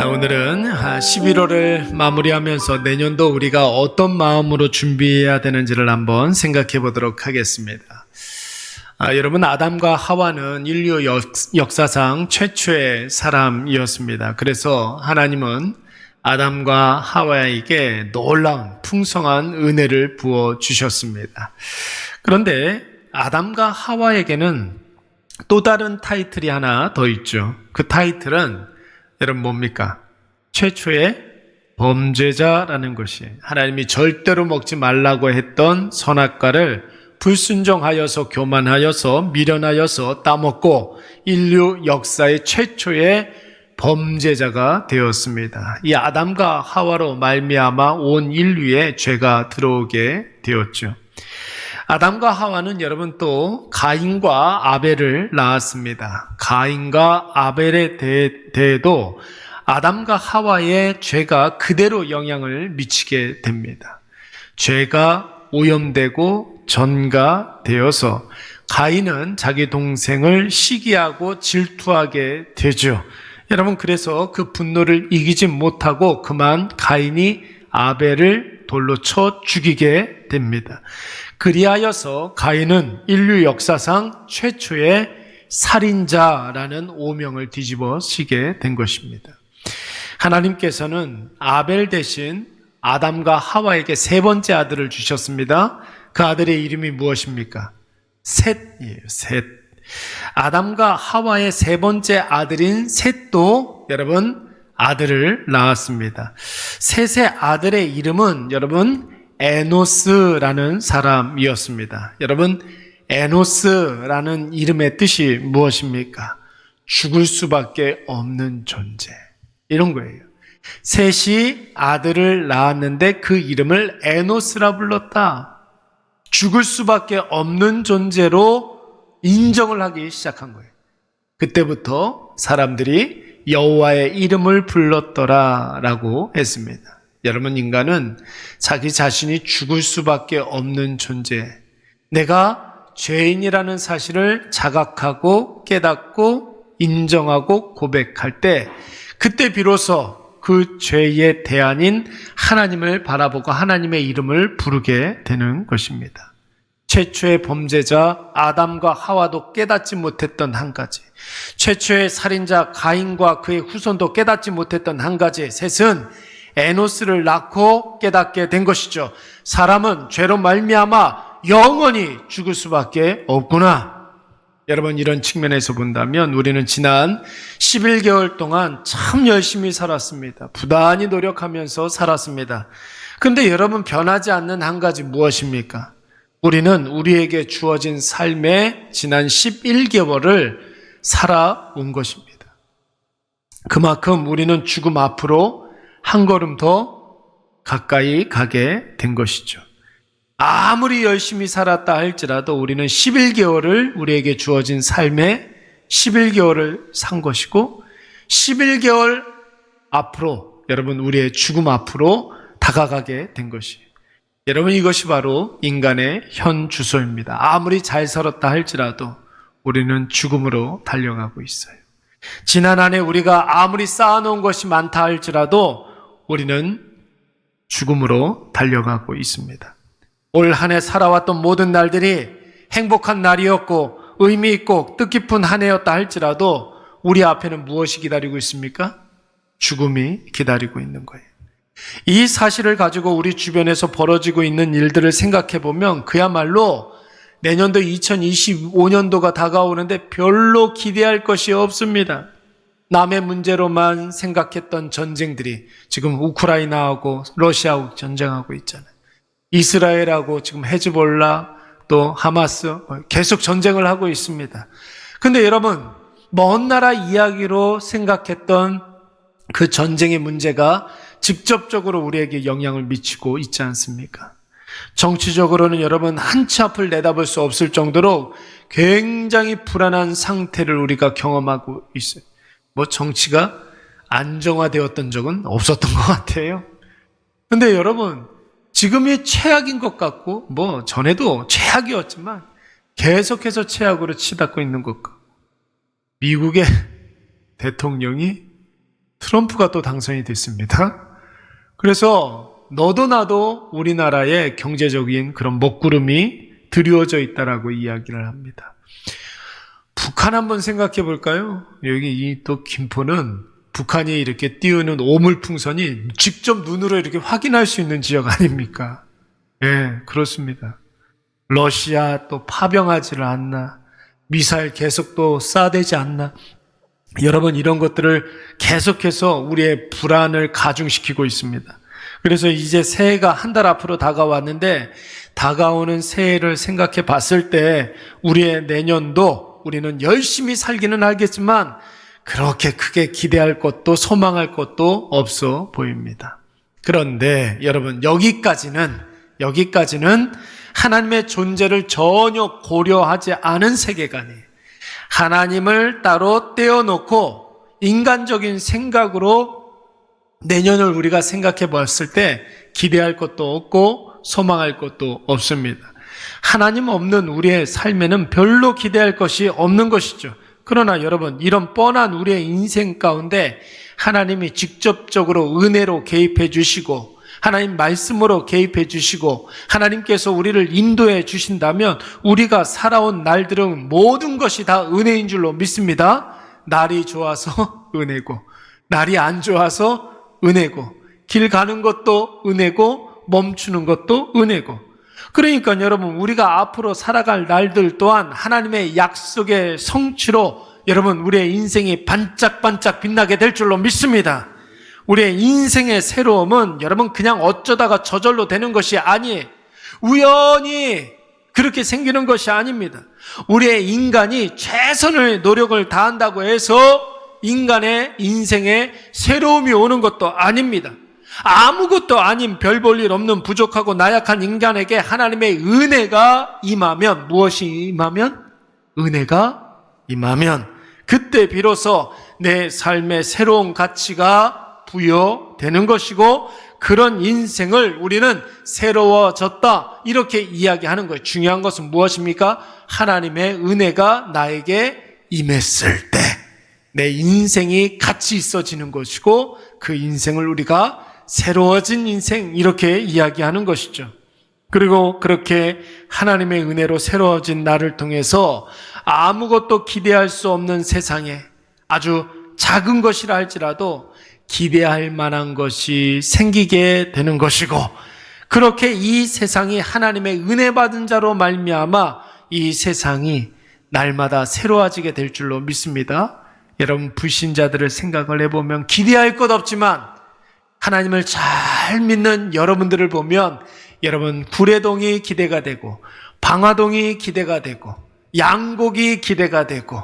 오늘은 11월을 마무리하면서 내년도 우리가 어떤 마음으로 준비해야 되는지를 한번 생각해 보도록 하겠습니다. 여러분, 아담과 하와는 인류 역사상 최초의 사람이었습니다. 그래서 하나님은 아담과 하와에게 놀라운 풍성한 은혜를 부어주셨습니다. 그런데 아담과 하와에게는 또 다른 타이틀이 하나 더 있죠. 그 타이틀은 여러분 뭡니까? 최초의 범죄자라는 것이, 하나님이 절대로 먹지 말라고 했던 선악과를 불순종하여서 교만하여서 미련하여서 따먹고 인류 역사의 최초의 범죄자가 되었습니다. 이 아담과 하와로 말미암아 온 인류에 죄가 들어오게 되었죠. 아담과 하와는 여러분 또 가인과 아벨을 낳았습니다. 가인과 아벨에 대해도 아담과 하와의 죄가 그대로 영향을 미치게 됩니다. 죄가 오염되고 전가되어서 가인은 자기 동생을 시기하고 질투하게 되죠. 여러분, 그래서 그 분노를 이기지 못하고 그만 가인이 아벨을 돌로 쳐 죽이게 됩니다. 그리하여서 가인은 인류 역사상 최초의 살인자라는 오명을 뒤집어 쓰게 된 것입니다. 하나님께서는 아벨 대신 아담과 하와에게 세 번째 아들을 주셨습니다. 그 아들의 이름이 무엇입니까? 셋이에요. 셋. 아담과 하와의 세 번째 아들인 셋도 여러분 아들을 낳았습니다. 셋의 아들의 이름은 여러분 에노스라는 사람이었습니다. 여러분, 에노스라는 이름의 뜻이 무엇입니까? 죽을 수밖에 없는 존재, 이런 거예요. 셋이 아들을 낳았는데 그 이름을 에노스라 불렀다. 죽을 수밖에 없는 존재로 인정을 하기 시작한 거예요. 그때부터 사람들이 여호와의 이름을 불렀더라라고 했습니다. 여러분, 인간은 자기 자신이 죽을 수밖에 없는 존재, 내가 죄인이라는 사실을 자각하고 깨닫고 인정하고 고백할 때, 그때 비로소 그 죄의 대안인 하나님을 바라보고 하나님의 이름을 부르게 되는 것입니다. 최초의 범죄자 아담과 하와도 깨닫지 못했던 한 가지, 최초의 살인자 가인과 그의 후손도 깨닫지 못했던 한 가지, 셋은 에노스를 낳고 깨닫게 된 것이죠. 사람은 죄로 말미암아 영원히 죽을 수밖에 없구나. 여러분, 이런 측면에서 본다면 우리는 지난 11개월 동안 참 열심히 살았습니다. 부단히 노력하면서 살았습니다. 그런데 여러분, 변하지 않는 한 가지 무엇입니까? 우리는 우리에게 주어진 삶의 지난 11개월을 살아온 것입니다. 그만큼 우리는 죽음 앞으로 한 걸음 더 가까이 가게 된 것이죠. 아무리 열심히 살았다 할지라도 우리는 11개월을 우리에게 주어진 삶의 11개월을 산 것이고 11개월 앞으로 여러분 우리의 죽음 앞으로 다가가게 된 것이에요. 여러분, 이것이 바로 인간의 현 주소입니다. 아무리 잘 살았다 할지라도 우리는 죽음으로 달려가고 있어요. 지난 한 해 우리가 아무리 쌓아놓은 것이 많다 할지라도 우리는 죽음으로 달려가고 있습니다. 올 한 해 살아왔던 모든 날들이 행복한 날이었고 의미 있고 뜻깊은 한 해였다 할지라도 우리 앞에는 무엇이 기다리고 있습니까? 죽음이 기다리고 있는 거예요. 이 사실을 가지고 우리 주변에서 벌어지고 있는 일들을 생각해 보면 그야말로 내년도 2025년도가 다가오는데 별로 기대할 것이 없습니다. 남의 문제로만 생각했던 전쟁들이 지금 우크라이나하고 러시아하고 전쟁하고 있잖아요. 이스라엘하고 지금 헤즈볼라 또 하마스 계속 전쟁을 하고 있습니다. 근데 여러분, 먼 나라 이야기로 생각했던 그 전쟁의 문제가 직접적으로 우리에게 영향을 미치고 있지 않습니까? 정치적으로는 여러분 한 치 앞을 내다볼 수 없을 정도로 굉장히 불안한 상태를 우리가 경험하고 있어요. 정치가 안정화되었던 적은 없었던 것 같아요. 근데 여러분, 지금이 최악인 것 같고 전에도 최악이었지만 계속해서 최악으로 치닫고 있는 것 같고, 미국의 대통령이 트럼프가 또 당선이 됐습니다. 그래서 너도 나도 우리나라의 경제적인 그런 먹구름이 드리워져 있다라고 이야기를 합니다. 북한 한번 생각해 볼까요? 여기 이 또 김포는 북한이 이렇게 띄우는 오물풍선이 직접 눈으로 이렇게 확인할 수 있는 지역 아닙니까? 예, 그렇습니다. 러시아 또 파병하지를 않나, 미사일 계속 또 쏴대지 않나. 여러분, 이런 것들을 계속해서 우리의 불안을 가중시키고 있습니다. 그래서 이제 새해가 한 달 앞으로 다가왔는데, 다가오는 새해를 생각해 봤을 때 우리의 내년도 우리는 열심히 살기는 알겠지만 그렇게 크게 기대할 것도 소망할 것도 없어 보입니다. 그런데 여러분, 여기까지는 하나님의 존재를 전혀 고려하지 않은 세계관이에요. 하나님을 따로 떼어놓고 인간적인 생각으로 내년을 우리가 생각해 봤을 때 기대할 것도 없고 소망할 것도 없습니다. 하나님 없는 우리의 삶에는 별로 기대할 것이 없는 것이죠. 그러나 여러분, 이런 뻔한 우리의 인생 가운데 하나님이 직접적으로 은혜로 개입해 주시고 하나님 말씀으로 개입해 주시고 하나님께서 우리를 인도해 주신다면 우리가 살아온 날들은 모든 것이 다 은혜인 줄로 믿습니다. 날이 좋아서 은혜고, 날이 안 좋아서 은혜고, 길 가는 것도 은혜고, 멈추는 것도 은혜고. 그러니까 여러분, 우리가 앞으로 살아갈 날들 또한 하나님의 약속의 성취로 여러분, 우리의 인생이 반짝반짝 빛나게 될 줄로 믿습니다. 우리의 인생의 새로움은 여러분 그냥 어쩌다가 저절로 되는 것이 아니에요. 우연히 그렇게 생기는 것이 아닙니다. 우리의 인간이 최선의 노력을 다한다고 해서 인간의 인생에 새로움이 오는 것도 아닙니다. 아무것도 아닌 별 볼 일 없는 부족하고 나약한 인간에게 하나님의 은혜가 임하면, 무엇이 임하면? 은혜가 임하면 그때 비로소 내 삶의 새로운 가치가 부여되는 것이고, 그런 인생을 우리는 새로워졌다 이렇게 이야기하는 거예요. 중요한 것은 무엇입니까? 하나님의 은혜가 나에게 임했을 때 내 인생이 가치 있어지는 것이고, 그 인생을 우리가 새로워진 인생 이렇게 이야기하는 것이죠. 그리고 그렇게 하나님의 은혜로 새로워진 나를 통해서 아무것도 기대할 수 없는 세상에 아주 작은 것이라 할지라도 기대할 만한 것이 생기게 되는 것이고, 그렇게 이 세상이 하나님의 은혜 받은 자로 말미암아 이 세상이 날마다 새로워지게 될 줄로 믿습니다. 여러분, 불신자들을 생각을 해보면 기대할 것 없지만 하나님을 잘 믿는 여러분들을 보면 여러분, 구례동이 기대가 되고 방화동이 기대가 되고 양곡이 기대가 되고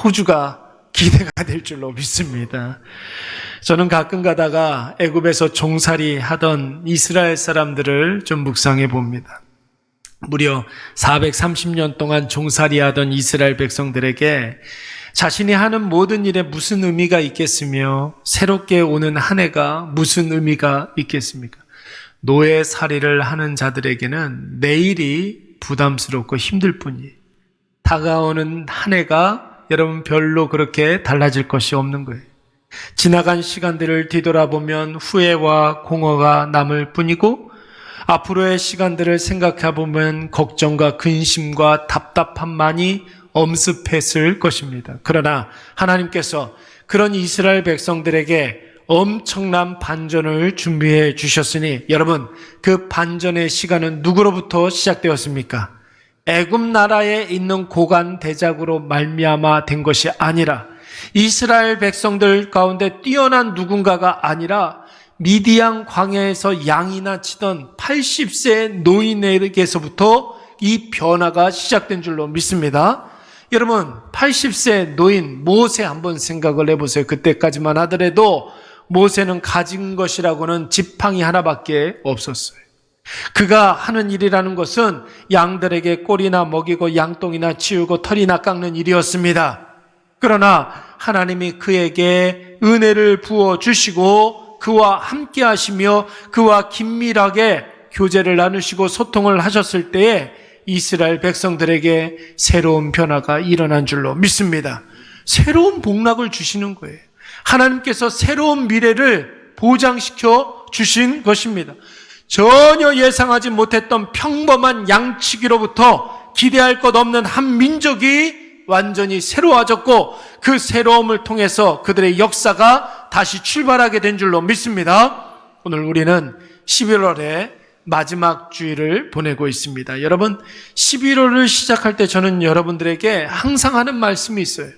호주가 기대가 될 줄로 믿습니다. 저는 가끔 가다가 애굽에서 종살이 하던 이스라엘 사람들을 좀 묵상해 봅니다. 무려 430년 동안 종살이 하던 이스라엘 백성들에게 자신이 하는 모든 일에 무슨 의미가 있겠으며 새롭게 오는 한 해가 무슨 의미가 있겠습니까? 노예살이를 하는 자들에게는 내일이 부담스럽고 힘들 뿐이에요. 다가오는 한 해가 여러분 별로 그렇게 달라질 것이 없는 거예요. 지나간 시간들을 뒤돌아보면 후회와 공허가 남을 뿐이고, 앞으로의 시간들을 생각해 보면 걱정과 근심과 답답함만이 엄습했을 것입니다. 그러나 하나님께서 그런 이스라엘 백성들에게 엄청난 반전을 준비해 주셨으니, 여러분, 그 반전의 시간은 누구로부터 시작되었습니까? 애굽 나라에 있는 고관 대작으로 말미암아 된 것이 아니라, 이스라엘 백성들 가운데 뛰어난 누군가가 아니라 미디안 광야에서 양이나 치던 80세 노인에게서부터 이 변화가 시작된 줄로 믿습니다. 여러분, 80세 노인 모세 한번 생각을 해보세요. 그때까지만 하더라도 모세는 가진 것이라고는 지팡이 하나밖에 없었어요. 그가 하는 일이라는 것은 양들에게 꼴이나 먹이고 양똥이나 치우고 털이나 깎는 일이었습니다. 그러나 하나님이 그에게 은혜를 부어주시고 그와 함께 하시며 그와 긴밀하게 교제를 나누시고 소통을 하셨을 때에 이스라엘 백성들에게 새로운 변화가 일어난 줄로 믿습니다. 새로운 복락을 주시는 거예요. 하나님께서 새로운 미래를 보장시켜 주신 것입니다. 전혀 예상하지 못했던 평범한 양치기로부터 기대할 것 없는 한 민족이 완전히 새로워졌고, 그 새로움을 통해서 그들의 역사가 다시 출발하게 된 줄로 믿습니다. 오늘 우리는 11월의 마지막 주일을 보내고 있습니다. 여러분, 11월을 시작할 때 저는 여러분들에게 항상 하는 말씀이 있어요.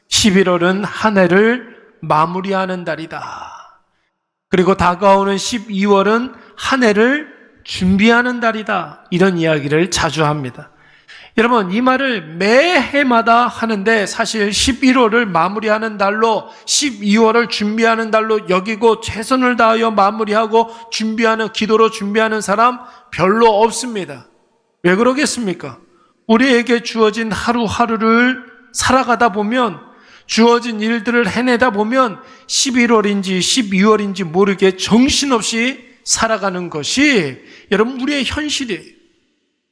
11월은 한 해를 마무리하는 달이다. 그리고 다가오는 12월은 한 해를 준비하는 달이다. 이런 이야기를 자주 합니다. 여러분, 이 말을 매해마다 하는데 사실 11월을 마무리하는 달로, 12월을 준비하는 달로 여기고 최선을 다하여 마무리하고 준비하는, 기도로 준비하는 사람 별로 없습니다. 왜 그러겠습니까? 우리에게 주어진 하루하루를 살아가다 보면, 주어진 일들을 해내다 보면 11월인지 12월인지 모르게 정신없이 살아가는 것이 여러분 우리의 현실이에요.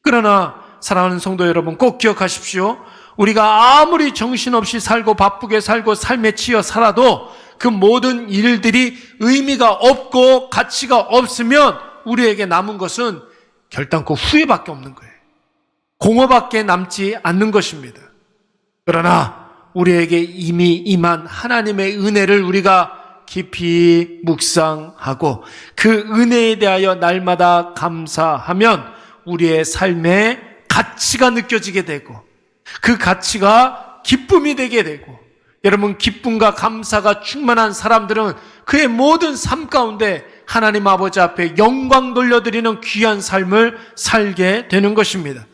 그러나 사랑하는 성도 여러분, 꼭 기억하십시오. 우리가 아무리 정신없이 살고 바쁘게 살고 삶에 치여 살아도 그 모든 일들이 의미가 없고 가치가 없으면 우리에게 남은 것은 결단코 후회밖에 없는 거예요. 공허밖에 남지 않는 것입니다. 그러나 우리에게 이미 임한 하나님의 은혜를 우리가 깊이 묵상하고 그 은혜에 대하여 날마다 감사하면 우리의 삶에 가치가 느껴지게 되고, 그 가치가 기쁨이 되게 되고, 여러분, 기쁨과 감사가 충만한 사람들은 그의 모든 삶 가운데 하나님 아버지 앞에 영광 돌려드리는 귀한 삶을 살게 되는 것입니다.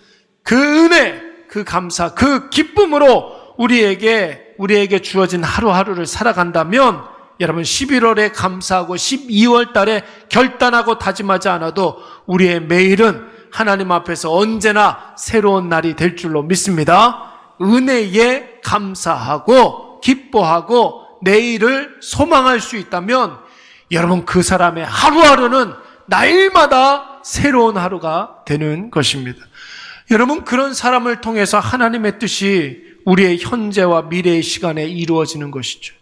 그 은혜, 그 감사, 그 기쁨으로 우리에게 주어진 하루하루를 살아간다면 여러분, 11월에 감사하고 12월 달에 결단하고 다짐하지 않아도 우리의 매일은 하나님 앞에서 언제나 새로운 날이 될 줄로 믿습니다. 은혜에 감사하고 기뻐하고 내일을 소망할 수 있다면 여러분, 그 사람의 하루하루는 날마다 새로운 하루가 되는 것입니다. 여러분, 그런 사람을 통해서 하나님의 뜻이 우리의 현재와 미래의 시간에 이루어지는 것이죠.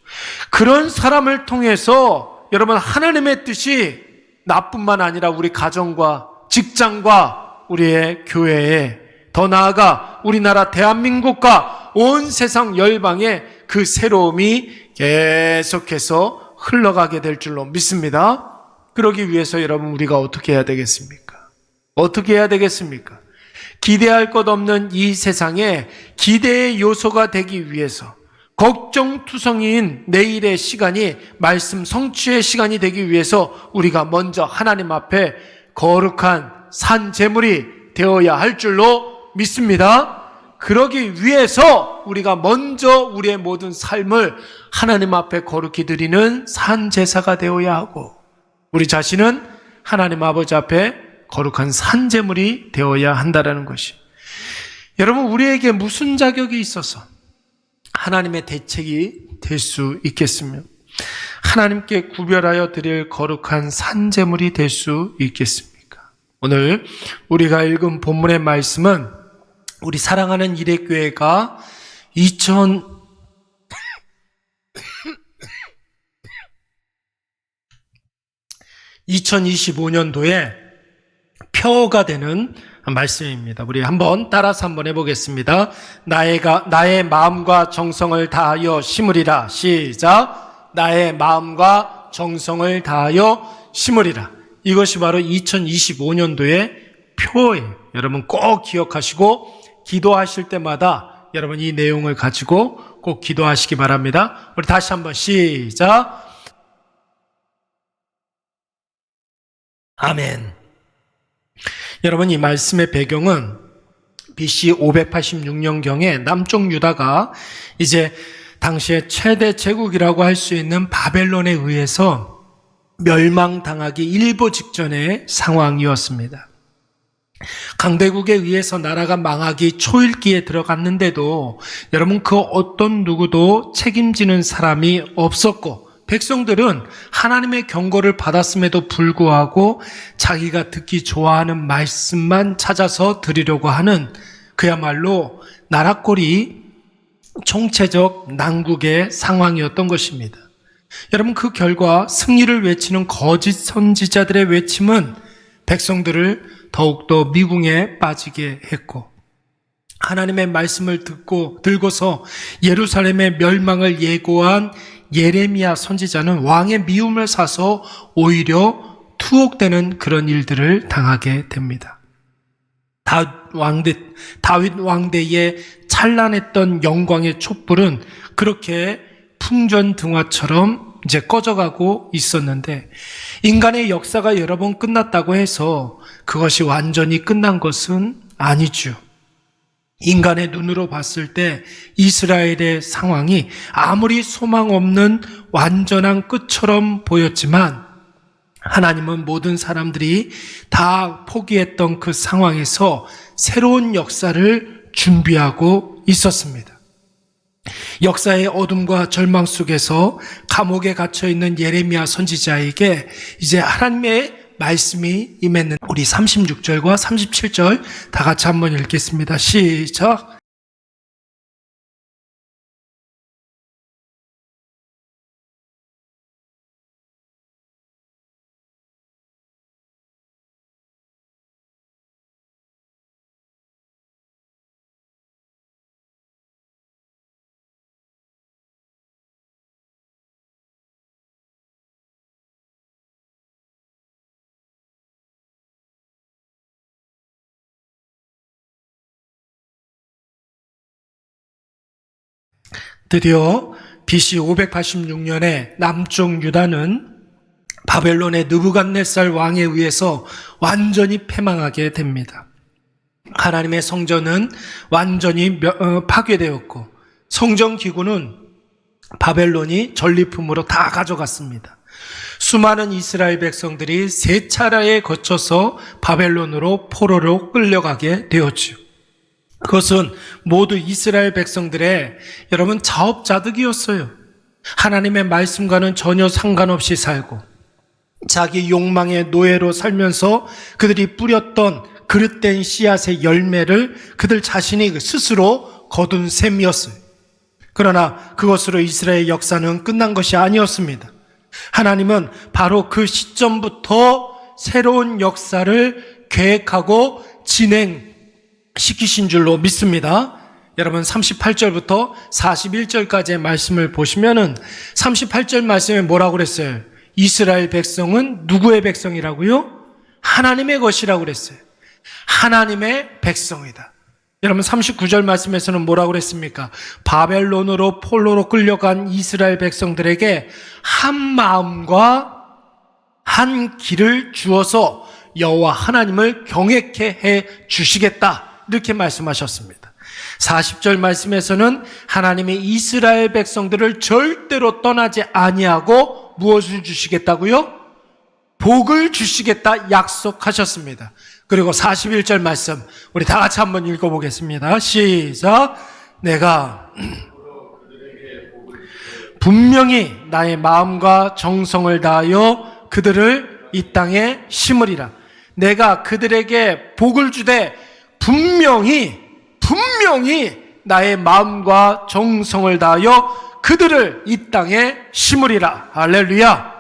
그런 사람을 통해서 여러분, 하나님의 뜻이 나뿐만 아니라 우리 가정과 직장과 우리의 교회에, 더 나아가 우리나라 대한민국과 온 세상 열방에 그 새로움이 계속해서 흘러가게 될 줄로 믿습니다. 그러기 위해서 여러분, 우리가 어떻게 해야 되겠습니까? 어떻게 해야 되겠습니까? 기대할 것 없는 이 세상에 기대의 요소가 되기 위해서, 걱정투성이인 내일의 시간이 말씀 성취의 시간이 되기 위해서 우리가 먼저 하나님 앞에 거룩한 산 제물이 되어야 할 줄로 믿습니다. 그러기 위해서 우리가 먼저 우리의 모든 삶을 하나님 앞에 거룩히 드리는 산 제사가 되어야 하고, 우리 자신은 하나님 아버지 앞에 거룩한 산 제물이 되어야 한다는 것이, 여러분, 우리에게 무슨 자격이 있어서 하나님의 대책이 될 수 있겠으며 하나님께 구별하여 드릴 거룩한 산 제물이 될 수 있겠습니까? 오늘 우리가 읽은 본문의 말씀은 우리 사랑하는 일회교회가 2025년도에 표가 되는 말씀입니다. 우리 따라서 한번 해보겠습니다. 나의 마음과 정성을 다하여 심으리라. 시작. 나의 마음과 정성을 다하여 심으리라. 이것이 바로 2025년도의 표예요. 여러분, 꼭 기억하시고 기도하실 때마다 여러분 이 내용을 가지고 꼭 기도하시기 바랍니다. 우리 다시 한번 시작. 아멘. 여러분, 이 말씀의 배경은 BC 586년경에 남쪽 유다가 이제 당시의 최대 제국이라고 할 수 있는 바벨론에 의해서 멸망당하기 일보 직전의 상황이었습니다. 강대국에 의해서 나라가 망하기 초일기에 들어갔는데도 여러분, 그 어떤 누구도 책임지는 사람이 없었고, 백성들은 하나님의 경고를 받았음에도 불구하고 자기가 듣기 좋아하는 말씀만 찾아서 드리려고 하는, 그야말로 나라꼴이 총체적 난국의 상황이었던 것입니다. 여러분, 그 결과 승리를 외치는 거짓 선지자들의 외침은 백성들을 더욱더 미궁에 빠지게 했고, 하나님의 말씀을 들고서 예루살렘의 멸망을 예고한 예레미야 선지자는 왕의 미움을 사서 오히려 투옥되는 그런 일들을 당하게 됩니다. 다윗 왕대의 찬란했던 영광의 촛불은 그렇게 풍전등화처럼 이제 꺼져가고 있었는데, 인간의 역사가 여러 번 끝났다고 해서 그것이 완전히 끝난 것은 아니죠. 인간의 눈으로 봤을 때 이스라엘의 상황이 아무리 소망 없는 완전한 끝처럼 보였지만, 하나님은 모든 사람들이 다 포기했던 그 상황에서 새로운 역사를 준비하고 있었습니다. 역사의 어둠과 절망 속에서 감옥에 갇혀 있는 예레미야 선지자에게 이제 하나님의 말씀이 임했는, 우리 36절과 37절 다 같이 한번 읽겠습니다. 시작. 드디어 BC 586년에 남쪽 유다는 바벨론의 느부갓네살 왕에 의해서 완전히 패망하게 됩니다. 하나님의 성전은 완전히 파괴되었고, 성전 기구는 바벨론이 전리품으로 다 가져갔습니다. 수많은 이스라엘 백성들이 세 차례에 거쳐서 바벨론으로 포로로 끌려가게 되었죠. 그것은 모두 이스라엘 백성들의 여러분 자업자득이었어요. 하나님의 말씀과는 전혀 상관없이 살고 자기 욕망의 노예로 살면서 그들이 뿌렸던 그릇된 씨앗의 열매를 그들 자신이 스스로 거둔 셈이었어요. 그러나 그것으로 이스라엘 역사는 끝난 것이 아니었습니다. 하나님은 바로 그 시점부터 새로운 역사를 계획하고 진행시키신 줄로 믿습니다. 여러분 38절부터 41절까지의 말씀을 보시면은 38절 말씀에 뭐라고 그랬어요? 이스라엘 백성은 누구의 백성이라고요? 하나님의 것이라고 그랬어요. 하나님의 백성이다. 여러분 39절 말씀에서는 뭐라고 그랬습니까? 바벨론으로 포로로 끌려간 이스라엘 백성들에게 한 마음과 한 길을 주어서 여호와 하나님을 경외케 해 주시겠다, 이렇게 말씀하셨습니다. 40절 말씀에서는 하나님이 이스라엘 백성들을 절대로 떠나지 아니하고 무엇을 주시겠다고요? 복을 주시겠다 약속하셨습니다. 그리고 41절 말씀 우리 다 같이 한번 읽어보겠습니다. 시작. 내가 분명히 나의 마음과 정성을 다하여 그들을 이 땅에 심으리라. 내가 그들에게 복을 주되 분명히 나의 마음과 정성을 다하여 그들을 이 땅에 심으리라. 할렐루야.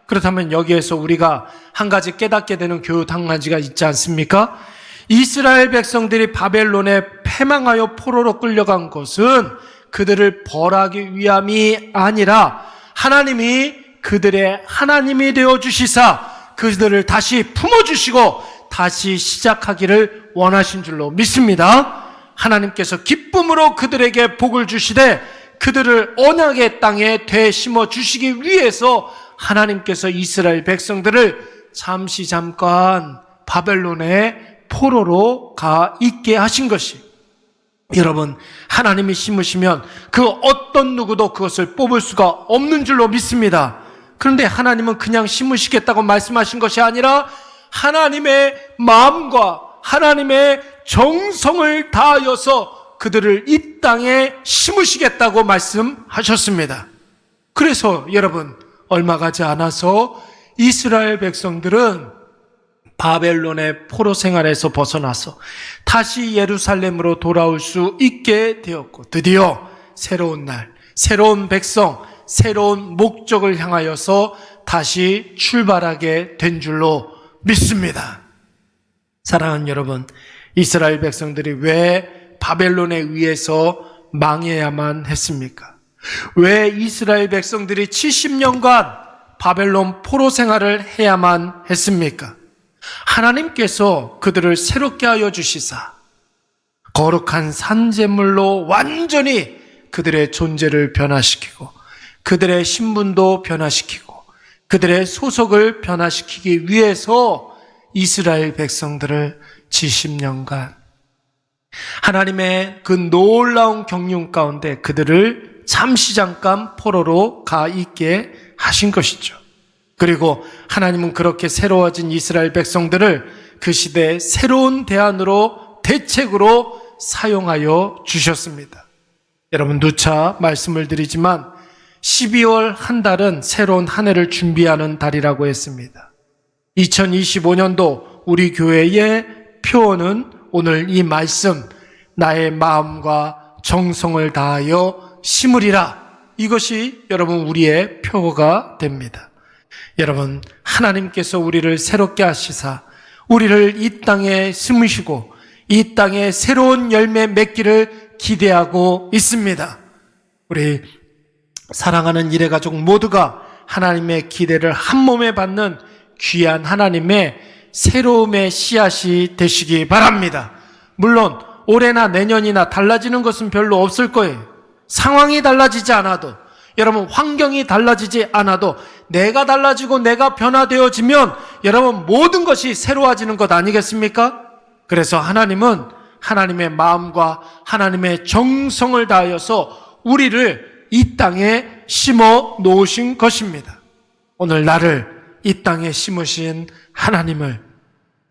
그렇다면 여기에서 우리가 한 가지 깨닫게 되는 교훈 한 가지가 있지 않습니까? 이스라엘 백성들이 바벨론에 패망하여 포로로 끌려간 것은 그들을 벌하기 위함이 아니라 하나님이 그들의 하나님이 되어주시사 그들을 다시 품어주시고 다시 시작하기를 원하신 줄로 믿습니다. 하나님께서 기쁨으로 그들에게 복을 주시되 그들을 언약의 땅에 되심어 주시기 위해서 하나님께서 이스라엘 백성들을 잠깐 바벨론의 포로로 가 있게 하신 것이, 여러분 하나님이 심으시면 그 어떤 누구도 그것을 뽑을 수가 없는 줄로 믿습니다. 그런데 하나님은 그냥 심으시겠다고 말씀하신 것이 아니라 하나님의 마음과 하나님의 정성을 다하여서 그들을 이 땅에 심으시겠다고 말씀하셨습니다. 그래서 여러분 얼마 가지 않아서 이스라엘 백성들은 바벨론의 포로 생활에서 벗어나서 다시 예루살렘으로 돌아올 수 있게 되었고, 드디어 새로운 날, 새로운 백성, 새로운 목적을 향하여서 다시 출발하게 된 줄로 믿습니다. 사랑하는 여러분, 이스라엘 백성들이 왜 바벨론에 의해서 망해야만 했습니까? 왜 이스라엘 백성들이 70년간 바벨론 포로 생활을 해야만 했습니까? 하나님께서 그들을 새롭게 하여 주시사 거룩한 산제물로 완전히 그들의 존재를 변화시키고 그들의 신분도 변화시키고 그들의 소속을 변화시키기 위해서 이스라엘 백성들을 70년간 하나님의 그 놀라운 경륜 가운데 그들을 잠시 잠깐 포로로 가 있게 하신 것이죠. 그리고 하나님은 그렇게 새로워진 이스라엘 백성들을 그 시대의 새로운 대안으로 대책으로 사용하여 주셨습니다. 여러분, 누차 말씀을 드리지만 12월 한 달은 새로운 한 해를 준비하는 달이라고 했습니다. 2025년도 우리 교회의 표어는 오늘 이 말씀, 나의 마음과 정성을 다하여 심으리라, 이것이 여러분 우리의 표어가 됩니다. 여러분, 하나님께서 우리를 새롭게 하시사 우리를 이 땅에 심으시고 이 땅에 새로운 열매 맺기를 기대하고 있습니다. 우리 사랑하는 일해가족 모두가 하나님의 기대를 한 몸에 받는 귀한 하나님의 새로움의 씨앗이 되시기 바랍니다. 물론 올해나 내년이나 달라지는 것은 별로 없을 거예요. 상황이 달라지지 않아도, 여러분 환경이 달라지지 않아도 내가 달라지고 내가 변화되어지면 여러분 모든 것이 새로워지는 것 아니겠습니까? 그래서 하나님은 하나님의 마음과 하나님의 정성을 다하여서 우리를 이 땅에 심어 놓으신 것입니다. 오늘 나를 이 땅에 심으신 하나님을,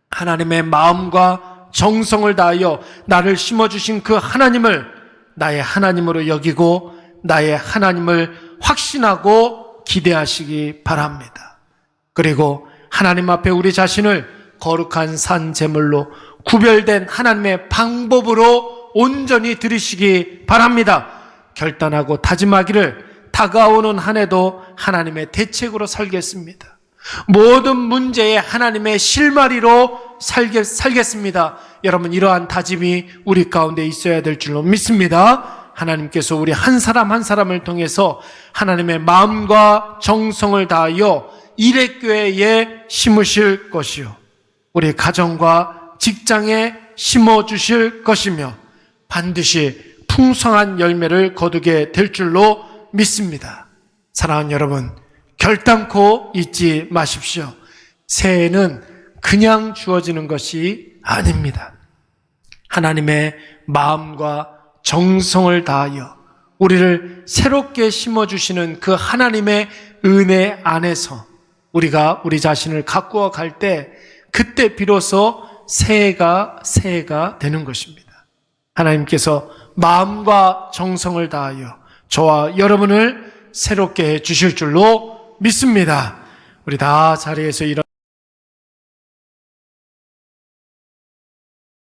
하나님의 마음과 정성을 다하여 나를 심어주신 그 하나님을 나의 하나님으로 여기고 나의 하나님을 확신하고 기대하시기 바랍니다. 그리고 하나님 앞에 우리 자신을 거룩한 산 제물로 구별된 하나님의 방법으로 온전히 드리시기 바랍니다. 결단하고 다짐하기를 다가오는 한 해도 하나님의 대책으로 살겠습니다. 모든 문제에 하나님의 실마리로 살겠습니다. 여러분, 이러한 다짐이 우리 가운데 있어야 될 줄로 믿습니다. 하나님께서 우리 한 사람 한 사람을 통해서 하나님의 마음과 정성을 다하여 일회교회에 심으실 것이요, 우리 가정과 직장에 심어주실 것이며 반드시 풍성한 열매를 거두게 될 줄로 믿습니다. 사랑하는 여러분, 결단코 잊지 마십시오. 새해는 그냥 주어지는 것이 아닙니다. 하나님의 마음과 정성을 다하여 우리를 새롭게 심어주시는 그 하나님의 은혜 안에서 우리가 우리 자신을 가꾸어 갈 때 그때 비로소 새해가 되는 것입니다. 하나님께서 마음과 정성을 다하여 저와 여러분을 새롭게 해 주실 줄로 믿습니다. 우리 다 자리에서 일어나